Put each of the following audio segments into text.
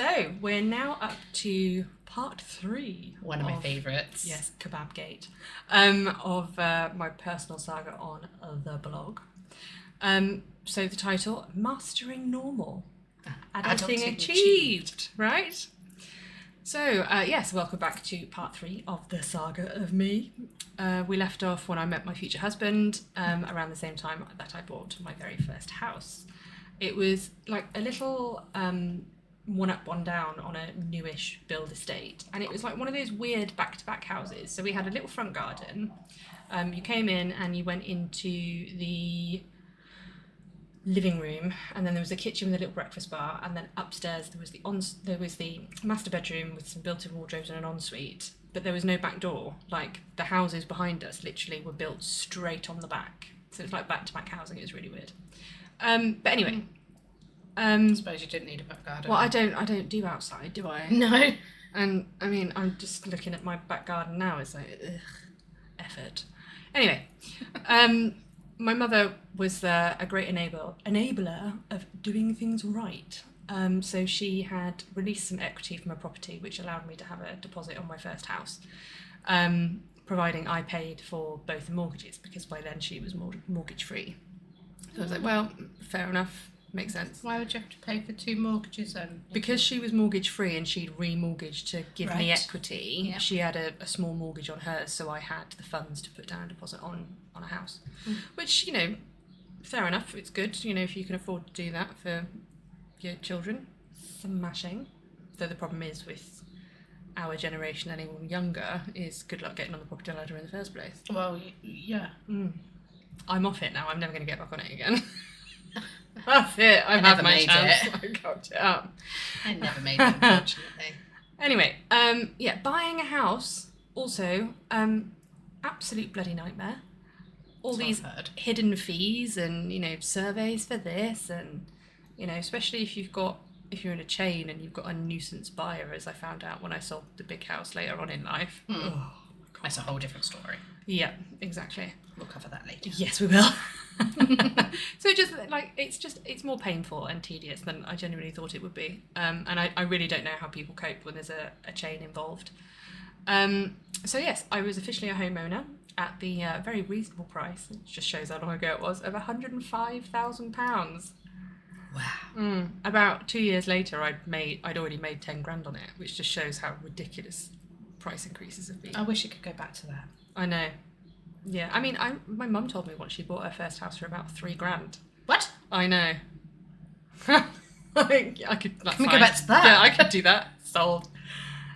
So we're now up to part 3. One of my favourites. Yes, Kebab Gate. Of my personal saga on the blog. So the title, Mastering Normal. Adulting achieved, right? So, yes, welcome back to part 3 of the saga of me. We left off when I met my future husband, around the same time that I bought my very first house. It was like a little one up, one down on a newish build estate. And it was like one of those weird back-to-back houses. So we had a little front garden. You came in and you went into the living room, and then there was a kitchen with a little breakfast bar, and then upstairs there was the master bedroom with some built-in wardrobes and an ensuite, but there was no back door. Like, the houses behind us literally were built straight on the back, so it's like back-to-back housing. It was really weird. But anyway, I suppose you didn't need a back garden. well, I don't do outside, do I? No. And I mean, I'm just looking at my back garden now. It's like, effort. Anyway, my mother was a great enabler of doing things right. So she had released some equity from a property, which allowed me to have a deposit on my first house, providing I paid for both the mortgages, because by then she was mortgage free. So I was like, well, fair enough, makes sense. Why would you have to pay for 2 mortgages then? Because she was mortgage free and she'd remortgaged to give me Right. equity, Yep. she had a small mortgage on hers, so I had the funds to put down a deposit on a house. Which, you know, fair enough, it's good, you know, if you can afford to do that for your children. Smashing. Though the problem is with our generation, anyone younger, is good luck getting on the property ladder in the first place. Well, yeah. I'm off it now, I'm never going to get back on it again. That's it, I've had never my made chance. it. I cocked it up. I never made it, unfortunately. Anyway, yeah, buying a house, also, absolute bloody nightmare. All That's these what I've heard. hidden fees and, you know, surveys for this, and, you know, especially if you're in a chain and you've got a nuisance buyer, as I found out when I sold the big house later on in life. Oh, That's a whole different story. yeah, exactly. We'll cover that later. Yes, we will. So just like it's more painful and tedious than I genuinely thought it would be, and I really don't know how people cope when there's a chain involved. So yes, I was officially a homeowner at the very reasonable price. It just shows how long ago it was, of £105,000. Wow. About 2 years later, I'd already made 10 grand on it, which just shows how ridiculous price increases have been. I wish it could go back to that. I know. Yeah, I mean, my mum told me once she bought her first house for about 3 grand. What? I know. I think I could. That's Can we fine. go back to that? Yeah, I could do that. Sold.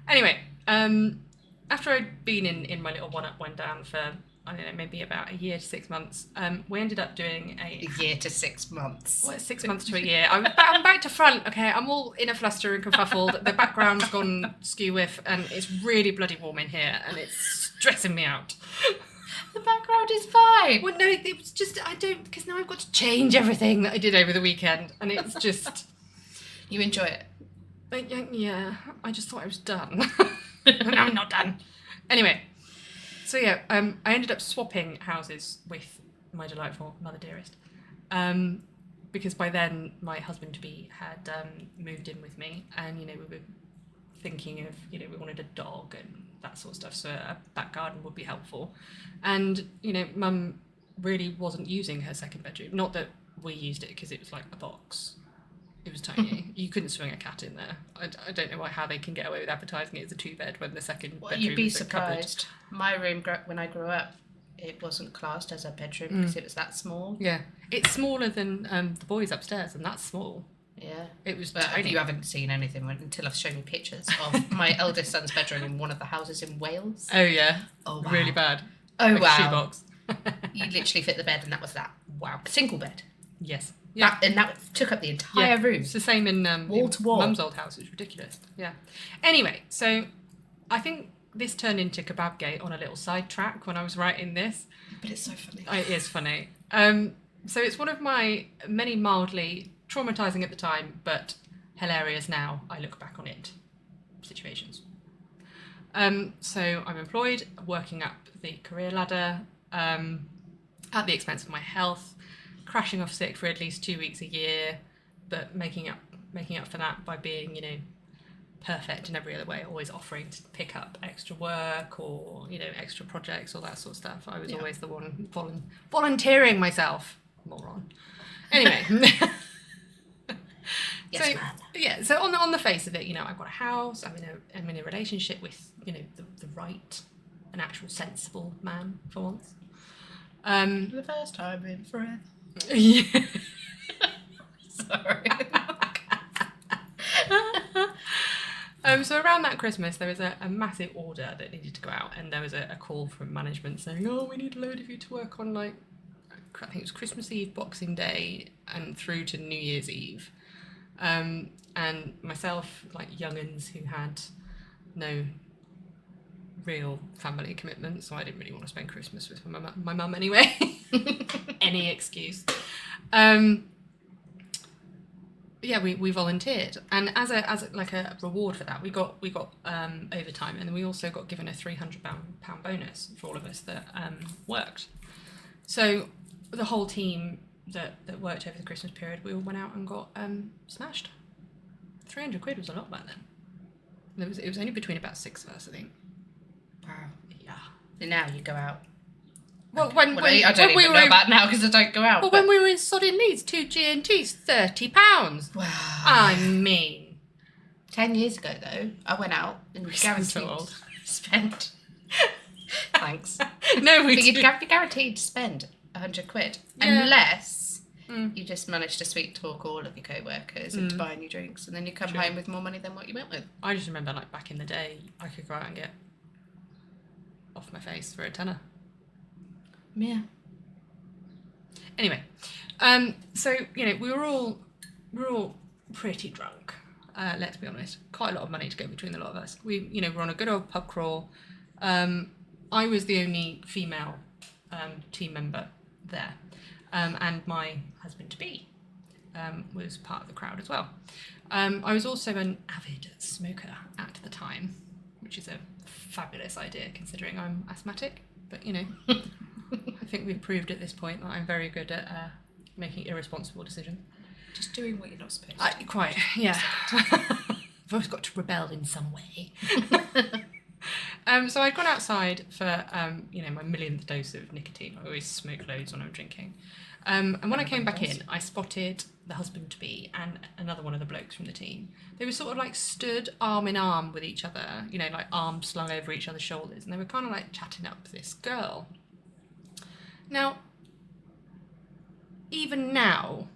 Anyway, after I'd been in my little one up, one down for, I don't know, maybe about a year to 6 months, we ended up doing A year to 6 months. well, 6 months to a year. I'm back to front, okay? I'm all in a fluster and kerfuffled. The background's gone skew-whiff, and it's really bloody warm in here, and it's stressing me out. The background is fine. Well, no, it was just, because now I've got to change everything that I did over the weekend, and it's just, You enjoy it. like, yeah, I just thought I was done. And now I'm not done. Anyway, so yeah, I ended up swapping houses with my delightful mother dearest, because by then my husband-to-be had moved in with me, and, you know, we were thinking of, you know, we wanted a dog and that sort of stuff, so a back garden would be helpful. And, you know, Mum really wasn't using her second bedroom. Not that we used it, because it was like a box. It was tiny. You couldn't swing a cat in there. I don't know how they can get away with advertising it as a 2-bed when the second Well, bedroom you'd be is a cupboard. surprised. My room, when I grew up, it wasn't classed as a bedroom because it was that small. Yeah. It's smaller than the boys upstairs, and that's small. Yeah. It was But tiny. you haven't seen anything until I've shown you pictures of my eldest son's bedroom in one of the houses in Wales. Oh, yeah. Oh, wow. Really bad. Oh, Like a wow. shoebox. You literally fit the bed and that was that. Wow. A single bed. Yes. Yeah. That took up the entire Yeah, room. It's the same in Wall to wall. Mum's old house. It was ridiculous. Yeah. Anyway, so I think this turned into Kebab Gate on a little sidetrack when I was writing this. But it's so funny. It is funny. So it's one of my many mildly traumatising at the time, but hilarious now I look back on it, situations. So I'm employed, working up the career ladder, at the expense of my health, crashing off sick for at least 2 weeks a year, but making up for that by being, you know, perfect in every other way, always offering to pick up extra work or, you know, extra projects, all that sort of stuff. I was always the one volunteering myself. Moron. Anyway. Yes, man. Yeah, so on the face of it, you know, I've got a house, I'm in a relationship with, you know, the right, an actual sensible man for once. For the first time in forever. Yeah. Sorry. So around that Christmas, there was a massive order that needed to go out, and there was a call from management saying, oh, we need a load of you to work on, like, I think it was Christmas Eve, Boxing Day, and through to New Year's Eve. And myself, like young'uns who had no real family commitment, so I didn't really want to spend Christmas with my mum anyway. Any excuse. Yeah, we volunteered, and as a reward for that, we got overtime, and then we also got given a £300 bonus for all of us that worked. So the whole team that worked over the Christmas period, we all went out and got smashed. £300 was a lot back then. It was only between about 6 of us, I think. Wow. Yeah. And now you go out. Well, I don't even know about now because I don't go out. Well, when we were in Sodding Leeds, 2 G&Ts, £30. Wow. I mean, 10 years ago, though, I went out and guaranteed spent. Thanks. No, but you'd be guaranteed to spend £100 unless you just managed to sweet talk all of your co-workers into buying you drinks, and then you come home with more money than what you went with. I just remember, like, back in the day, I could go out and get off my face for a tenner. Yeah. Anyway, so, you know, we were all pretty drunk. Let's be honest. Quite a lot of money to go between the lot of us. We were on a good old pub crawl. I was the only female team member there, and my husband-to-be was part of the crowd as well. I was also an avid smoker at the time, which is a fabulous idea considering I'm asthmatic. But, you know, I think we've proved at this point that I'm very good at making irresponsible decisions. Just doing what you're not supposed to. Quite, yeah. I've always got to rebel in some way. So I'd gone outside for, my millionth dose of nicotine. I always smoke loads when I'm drinking. And when I came back in, I spotted the husband-to-be and another one of the blokes from the team. They were sort of like stood arm in arm with each other, you know, like arms slung over each other's shoulders. And they were kind of like chatting up this girl. Now, even now,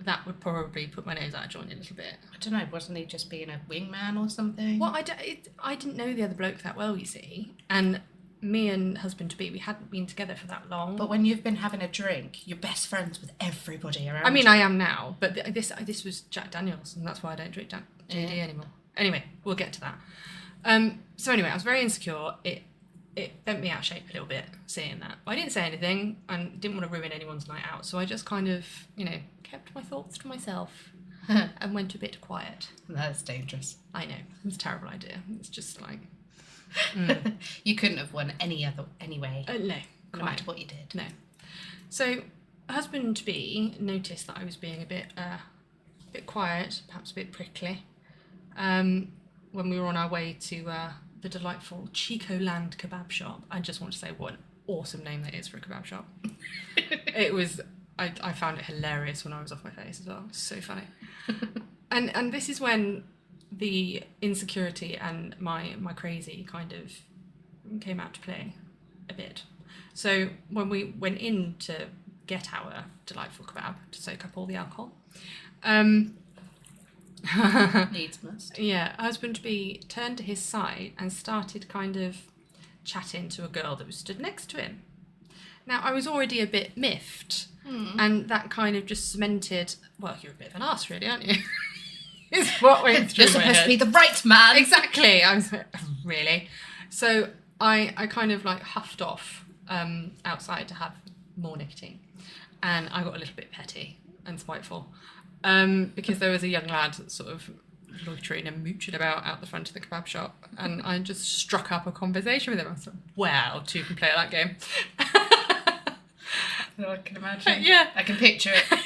that would probably put my nose out of joint a little bit. I don't know, wasn't he just being a wingman or something? Well, I didn't know the other bloke that well, you see. And me and husband-to-be, we hadn't been together for that long. But when you've been having a drink, you're best friends with everybody around. I mean, I am now, but this was Jack Daniels, and that's why I don't drink JD anymore. Anyway, we'll get to that. So anyway, I was very insecure. It bent me out of shape a little bit, seeing that. But I didn't say anything, and didn't want to ruin anyone's night out, so I just kind of, kept my thoughts to myself and went a bit quiet. That's dangerous. I know, it's a terrible idea. It's just like... You couldn't have won any way. No. No matter what you did. No. So, husband-to-be noticed that I was being a bit quiet, perhaps a bit prickly, when we were on our way to the delightful Chico Land Kebab Shop. I just want to say what an awesome name that is for a kebab shop. It was... I found it hilarious when I was off my face as well. It was so funny. And this is when the insecurity and my crazy kind of came out to play a bit. So when we went in to get our delightful kebab to soak up all the alcohol, needs must. Yeah, husband-to-be turned to his side and started kind of chatting to a girl that was stood next to him. Now, I was already a bit miffed, and that kind of just cemented, well, you're a bit of an arse, really, aren't you? Is what went through You're my supposed head. to be the right man. Exactly. I was like, really? So I kind of like huffed off outside to have more nicotine, and I got a little bit petty and spiteful because there was a young lad sort of loitering and mooching about out the front of the kebab shop, and I just struck up a conversation with him. I was like, wow, two can play that game. Oh, I can imagine. Yeah. I can picture it.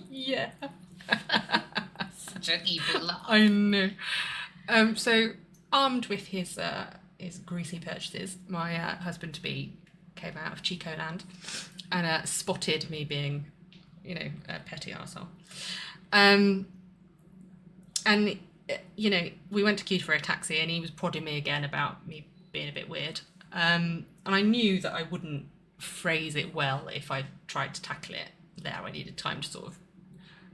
Yeah. Such an evil laugh. I know. So, armed with his greasy purchases, my husband-to-be came out of Chico land and spotted me being, a petty arsehole. And, we went to queue for a taxi and he was prodding me again about me being a bit weird. And I knew that I wouldn't phrase it well if I tried to tackle it there. I needed time to sort of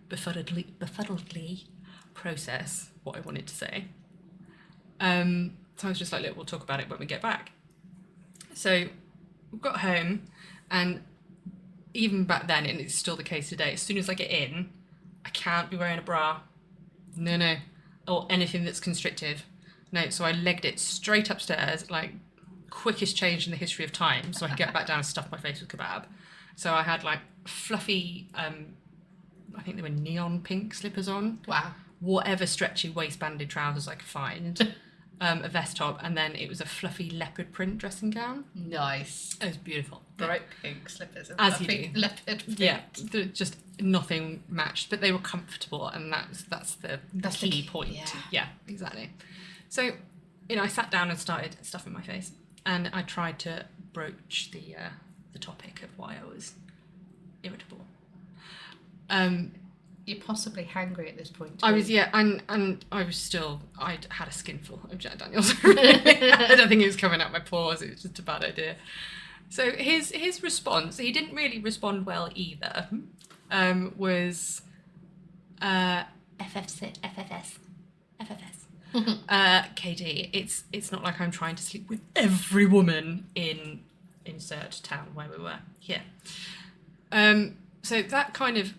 befuddledly process what I wanted to say. So I was just like, look, we'll talk about it when we get back. So we got home, and even back then, and it's still the case today, as soon as I get in, I can't be wearing a bra. No. Or anything that's constrictive. No, so I legged it straight upstairs, like quickest change in the history of time, so I could get back down and stuff my face with kebab. So I had like fluffy, I think they were neon pink slippers on. Wow. Whatever stretchy waistbanded trousers I could find, a vest top, and then it was a fluffy leopard print dressing gown. Nice. It was beautiful. Bright pink slippers. And As you do. Leopard print. Yeah, just nothing matched, but they were comfortable, and that's the key point. Yeah, exactly. So, I sat down and started stuffing my face, and I tried to broach the topic of why I was irritable. You're possibly hangry at this point. I was, and I was still, I'd had a skinful of Jack Daniels. I don't think it was coming out my pores, it was just a bad idea. So his response, he didn't really respond well either, was FFS. KD, it's not like I'm trying to sleep with every woman in insert town where we were here. So that kind of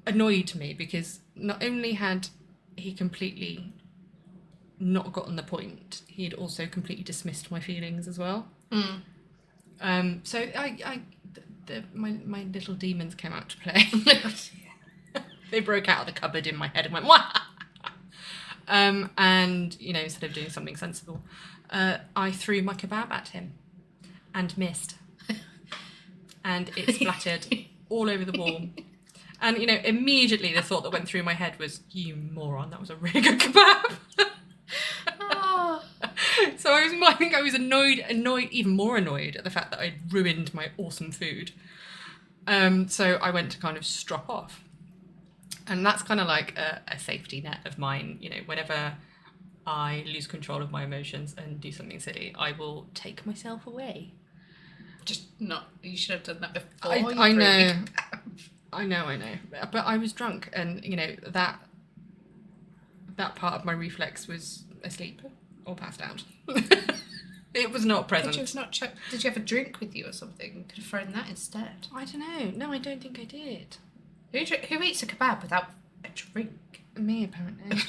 annoyed me, because not only had he completely not gotten the point, he had also completely dismissed my feelings as well. So my little demons came out to play. They broke out of the cupboard in my head and went, wah! And, instead of doing something sensible, I threw my kebab at him and missed. And it splattered all over the wall. And, immediately the thought that went through my head was, you moron, that was a really good kebab. So I think I was annoyed, even more annoyed at the fact that I'd ruined my awesome food. So I went to kind of strop off. And that's kind of like a safety net of mine. Whenever I lose control of my emotions and do something silly, I will take myself away. You should have done that before. I know. I know. But I was drunk, and, that part of my reflex was asleep or passed out. It was not present. Did you have a drink with you or something? Could have thrown that instead. I don't know. No, I don't think I did. Who eats a kebab without a drink? Me, apparently.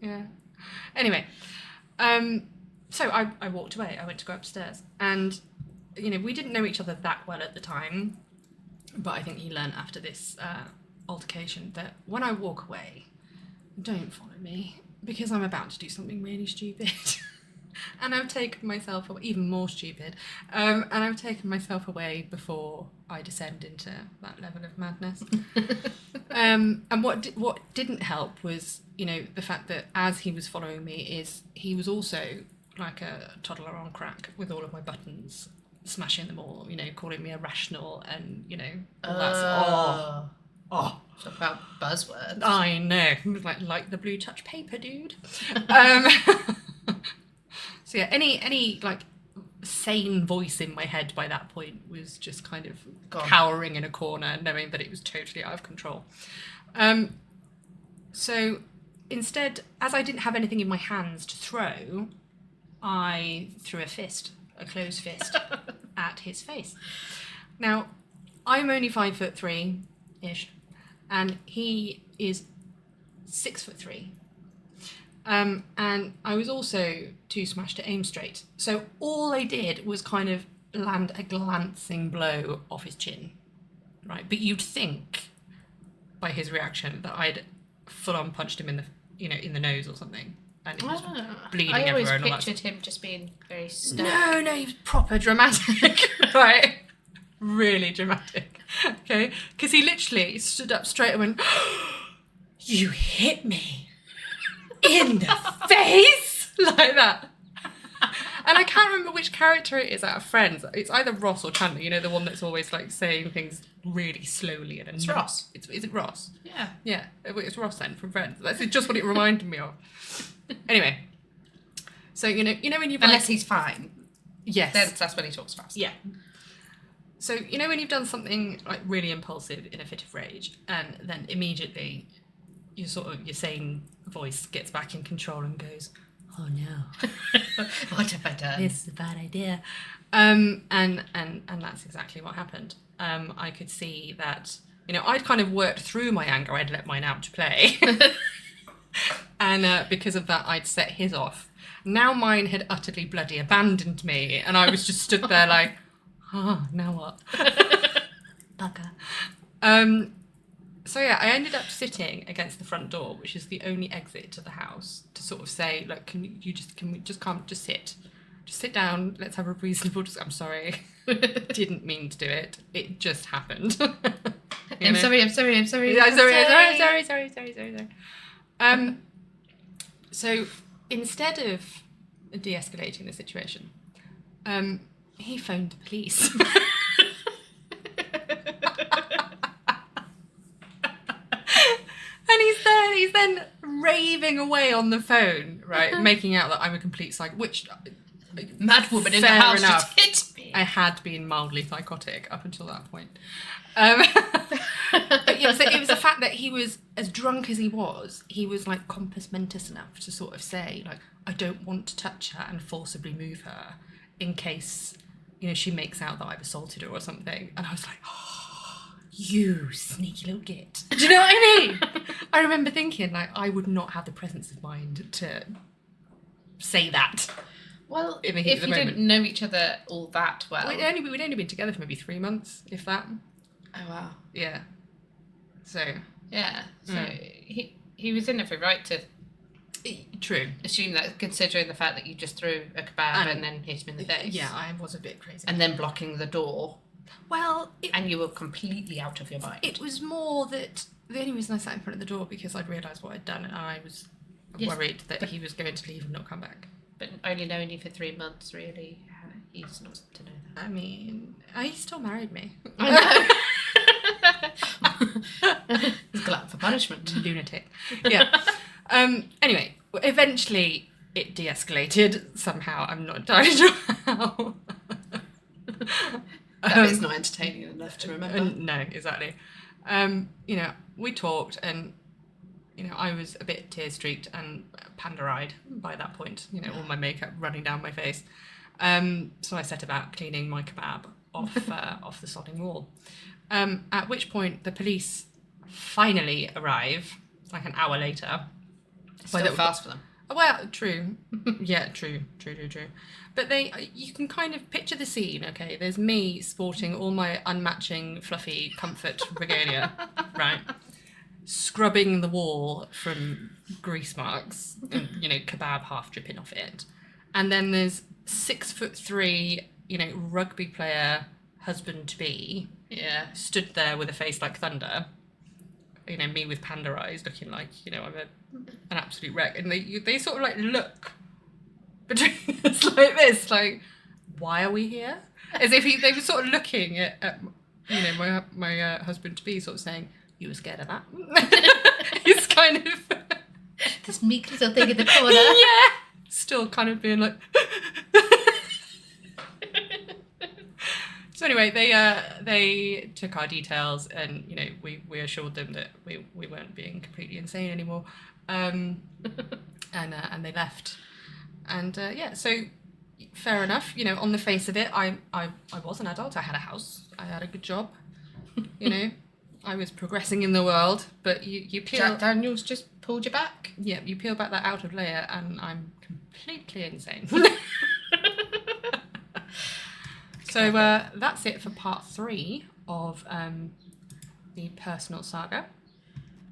Yeah. Anyway, so I walked away. I went to go upstairs. And, we didn't know each other that well at the time. But I think he learned after this altercation that when I walk away, don't follow me, because I'm about to do something really stupid. And I've taken myself away, even more stupid, and I've taken myself away before I descend into that level of madness. And what didn't help was, the fact that as he was following me, he was also like a toddler on crack with all of my buttons, smashing them all, calling me irrational, and, all that. It's about buzzwords. I know. It was like the blue touch paper, dude. So yeah, any like sane voice in my head by that point was just kind of cowering in a corner, knowing that it was totally out of control. So instead, as I didn't have anything in my hands to throw, I threw a closed fist at his face. Now, I'm only 5'3" and he is 6'3". And I was also too smashed to aim straight. So all I did was kind of land a glancing blow off his chin, right? But you'd think by his reaction that I'd full-on punched him in the nose or something, and he was bleeding everywhere. I always and all that. pictured him just being very stern. No, he was proper dramatic, right? Really dramatic, okay? Because he literally stood up straight and went, you hit me in the face, like that. And I can't remember which character it is out of Friends. It's either Ross or Chandler, you know, the one that's always like saying things really slowly. And It's Ross. Is it Ross? Yeah. Yeah, it's Ross then from Friends. That's just what it reminded me of. Anyway, so you know when you've Unless he's fine. yes, Then that's when he talks fast. yeah. So you know when you've done something like really impulsive in a fit of rage, and then immediately your sane voice gets back in control and goes, "Oh no, What have I done? this is a bad idea," and that's exactly what happened. I could see that, you know, I'd kind of worked through my anger. I'd let mine out to play, and because of that, I'd set his off. Now mine had utterly bloody abandoned me, and I was just stood there like, "Oh, now what?" Bugger. So yeah, I ended up sitting against the front door, which is the only exit to the house, to sort of say, look, can we just sit down, let's have a reasonable. I'm sorry, didn't mean to do it. It just happened. I'm sorry. Yeah, sorry. So instead of de-escalating the situation, he phoned the police. And he's then raving away on the phone, right, making out that I'm a complete psycho, which Mad woman in the fair house enough. just hit me. I had been mildly psychotic up until that point. But yeah, so it was the fact that he was, as drunk as he was like compass mentis enough to sort of say, like, I don't want to touch her and forcibly move her in case, you know, she makes out that I've assaulted her or something. And I was like, oh, you sneaky little git. Do you know what I mean? I remember thinking, like, I would not have the presence of mind to say that. Well, In the heat if of you the didn't know each other all that well. We'd only been together for maybe 3 months, if that. Oh, wow. Yeah. So. Yeah. So he was in every right to True. assume that, considering the fact that you just threw a kebab and then hit him in the face. Yeah, I was a bit crazy. And then blocking the door. Well, And you were completely out of your mind. it was more that the only reason I sat in front of the door because I'd realised what I'd done and I was worried that he was going to leave and not come back. But only knowing you for 3 months, really, he's not to know that. I mean, he still married me. I know. He's glad for punishment. Lunatic. Yeah. Anyway, eventually it de-escalated somehow. I'm not entirely sure how. That bit's not entertaining enough to remember. No, exactly. You know, we talked and, you know, I was a bit tear-streaked and panda-eyed by that point, you know, all my makeup running down my face. So I set about cleaning my kebab off the sodding wall. At which point the police finally arrive, like an hour later. Still fast for them. Well, true. Yeah, true. But you can kind of picture the scene, okay? There's me sporting all my unmatching fluffy comfort regalia, right? Scrubbing the wall from grease marks, and, you know, kebab half dripping off it. And then there's 6'3", you know, rugby player, husband-to-be, stood there with a face like thunder. You know, me with panda eyes looking like, you know, I'm an absolute wreck. And they sort of like look between us like this, like, why are we here? As if they were sort of looking at you know, my husband-to-be sort of saying, you were scared of that? It's kind of... This meek little thing in the corner. Yeah! Still kind of being like... So anyway, they took our details and, you know, we assured them that we weren't being completely insane anymore. And they left. And yeah, so fair enough. You know, on the face of it, I was an adult. I had a house. I had a good job. You know, I was progressing in the world. But you peel... Jack Daniels just pulled you back. Yeah, you peel back that outer layer and I'm completely insane. So that's it for part 3 of the personal saga.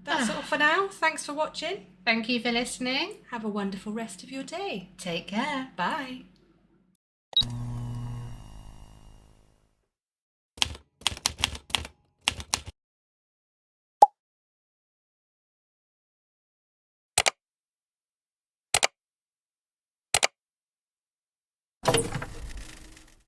That's all for now. Thanks for watching. Thank you for listening. Have a wonderful rest of your day. Take care. Bye.